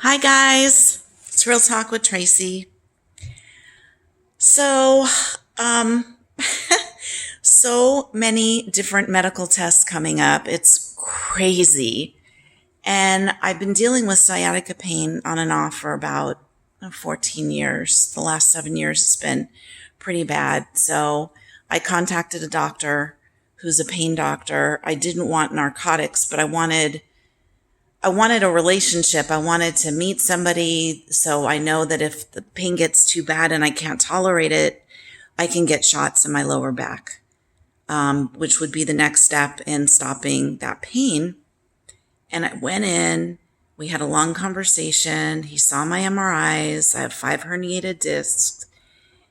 Hi guys, it's Real Talk with Tracy. So, um, so many different medical tests coming up. It's crazy. And I've been dealing with sciatica pain on and off for about 14 years. The last 7 years it's been pretty bad. So I contacted a doctor who's a pain doctor. I didn't want narcotics, but I wanted a relationship. I wanted to meet somebody so I know that if the pain gets too bad and I can't tolerate it, I can get shots in my lower back, which would be the next step in stopping that pain. And I went in, we had a long conversation. He saw my MRIs. I have 5 herniated discs.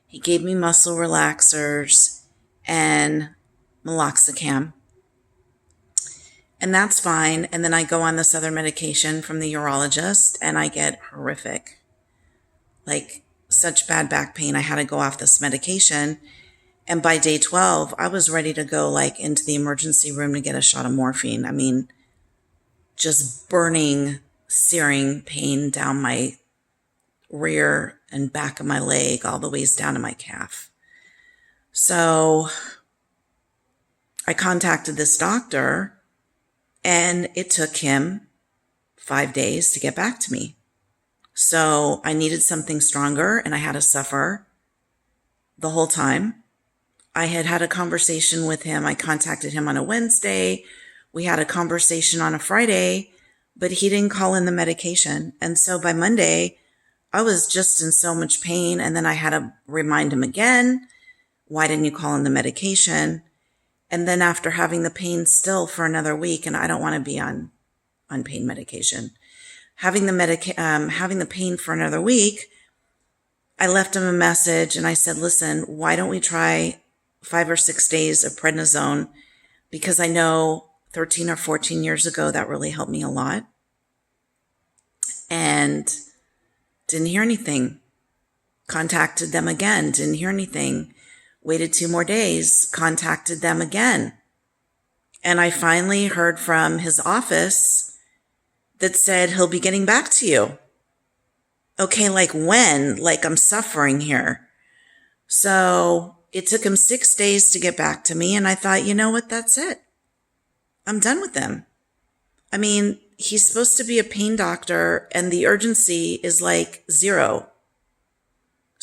He gave me muscle relaxers and meloxicam. And that's fine. And then I go on this other medication from the urologist and I get horrific, like such bad back pain. I had to go off this medication. And by day 12, I was ready to go like into the emergency room to get a shot of morphine. I mean, just burning, searing pain down my rear and back of my leg, all the ways down to my calf. So I contacted this doctor. And it took him 5 days to get back to me. So I needed something stronger and I had to suffer the whole time. I had a conversation with him. I contacted him on a Wednesday. We had a conversation on a Friday, but he didn't call in the medication. And so by Monday, I was just in so much pain. And then I had to remind him again, why didn't you call in the medication? And then after having the pain still for another week, and I don't want to be on pain medication, having the pain for another week, I left him a message and I said, listen, why don't we try 5 or 6 days of prednisone? Because I know 13 or 14 years ago, that really helped me a lot. And didn't hear anything. Contacted them again, didn't hear anything. Waited 2 more days, contacted them again. And I finally heard from his office that said he'll be getting back to you. Okay, like when? Like I'm suffering here. So it took him 6 days to get back to me. And I thought, you know what? That's it. I'm done with him. I mean, he's supposed to be a pain doctor and the urgency is like 0.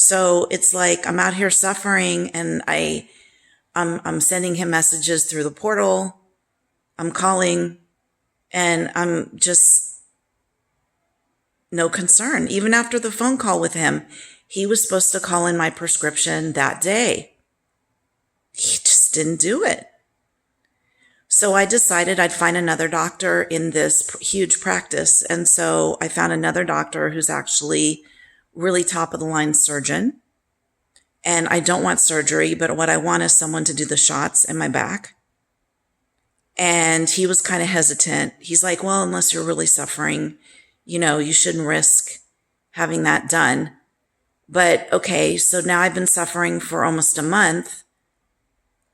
So it's like I'm out here suffering and I'm sending him messages through the portal. I'm calling and I'm just no concern. Even after the phone call with him, he was supposed to call in my prescription that day. He just didn't do it. So I decided I'd find another doctor in this huge practice. And so I found another doctor who's actually really top of the line surgeon. And I don't want surgery, but what I want is someone to do the shots in my back. And he was kind of hesitant. He's like, well, unless you're really suffering, you shouldn't risk having that done. But okay, so now I've been suffering for almost a month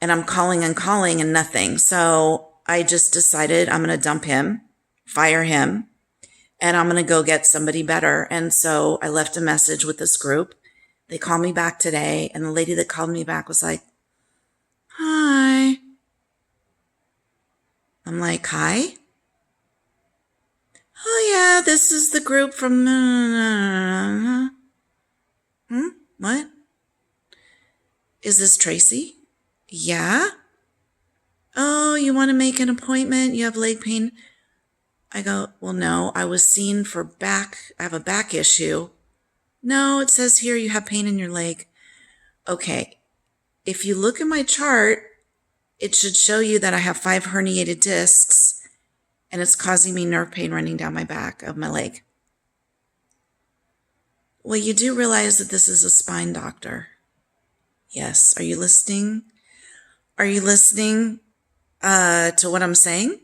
and I'm calling and nothing. So I just decided I'm going to dump him, fire him, and I'm going to go get somebody better. And so I left a message with this group. They called me back today, and the lady that called me back was like, hi. I'm like, hi? Oh, yeah, this is the group from... What? Is this Tracy? Yeah? Oh, you want to make an appointment? You have leg pain? I go, well, no, I was seen for back. I have a back issue. No, it says here you have pain in your leg. Okay. If you look at my chart, it should show you that I have 5 herniated discs and it's causing me nerve pain running down my back of my leg. Well, you do realize that this is a spine doctor. Yes. Are you listening? Are you listening to what I'm saying?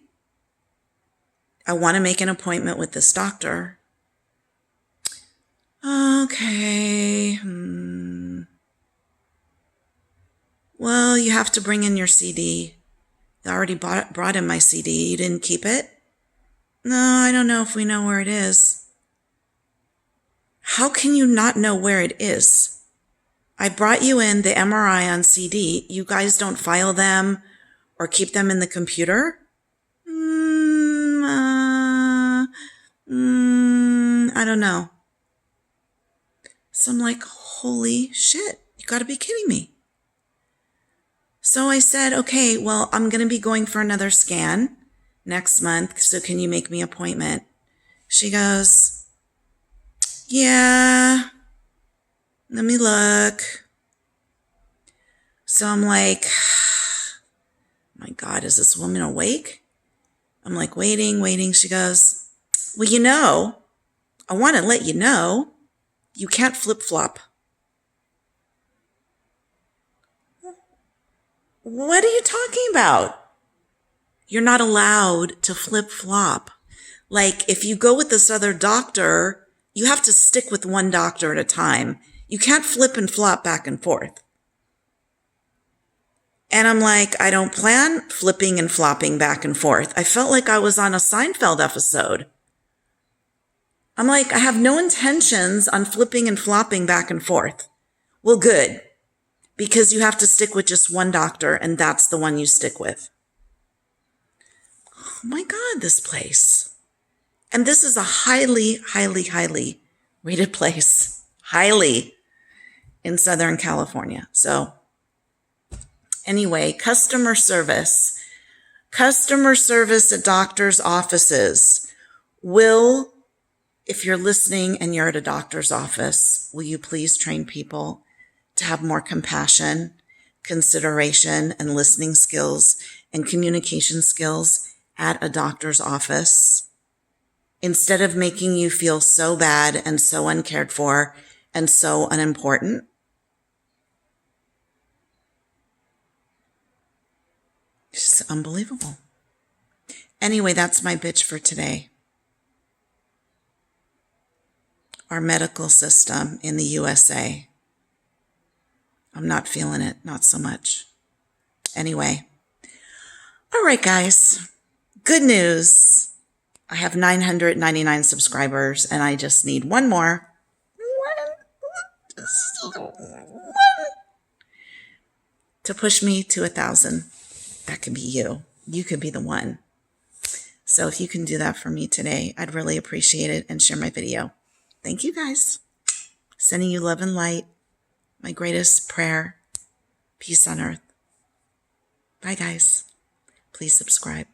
I want to make an appointment with this doctor. Okay. Well, you have to bring in your CD. I already brought in my CD. You didn't keep it? No, I don't know if we know where it is. How can you not know where it is? I brought you in the MRI on CD. You guys don't file them or keep them in the computer? I don't know. So I'm like, holy shit, you gotta be kidding me. So I said, okay, well, I'm going to be going for another scan next month. So can you make me an appointment? She goes, yeah, let me look. So I'm like, my God, is this woman awake? I'm like, waiting. She goes, well, I want to let you know, you can't flip-flop. What are you talking about? You're not allowed to flip-flop. Like, if you go with this other doctor, you have to stick with one doctor at a time. You can't flip and flop back and forth. And I'm like, I don't plan flipping and flopping back and forth. I felt like I was on a Seinfeld episode. I'm like, I have no intentions on flipping and flopping back and forth. Well, good. Because you have to stick with just one doctor, and that's the one you stick with. Oh my God, this place. And this is a highly rated place. Highly in Southern California. So anyway, customer service. Customer service at doctors' offices will, if you're listening and you're at a doctor's office, will you please train people to have more compassion, consideration, and listening skills and communication skills at a doctor's office, instead of making you feel so bad and so uncared for and so unimportant? It's unbelievable. Anyway, that's my bitch for today. Our medical system in the USA. I'm not feeling it, not so much. Anyway. All right, guys. Good news. I have 999 subscribers, and I just need one more. One. To push me to 1,000. That could be you. You could be the one. So if you can do that for me today, I'd really appreciate it, and share my video. Thank you, guys. Sending you love and light. My greatest prayer, peace on earth. Bye, guys. Please subscribe.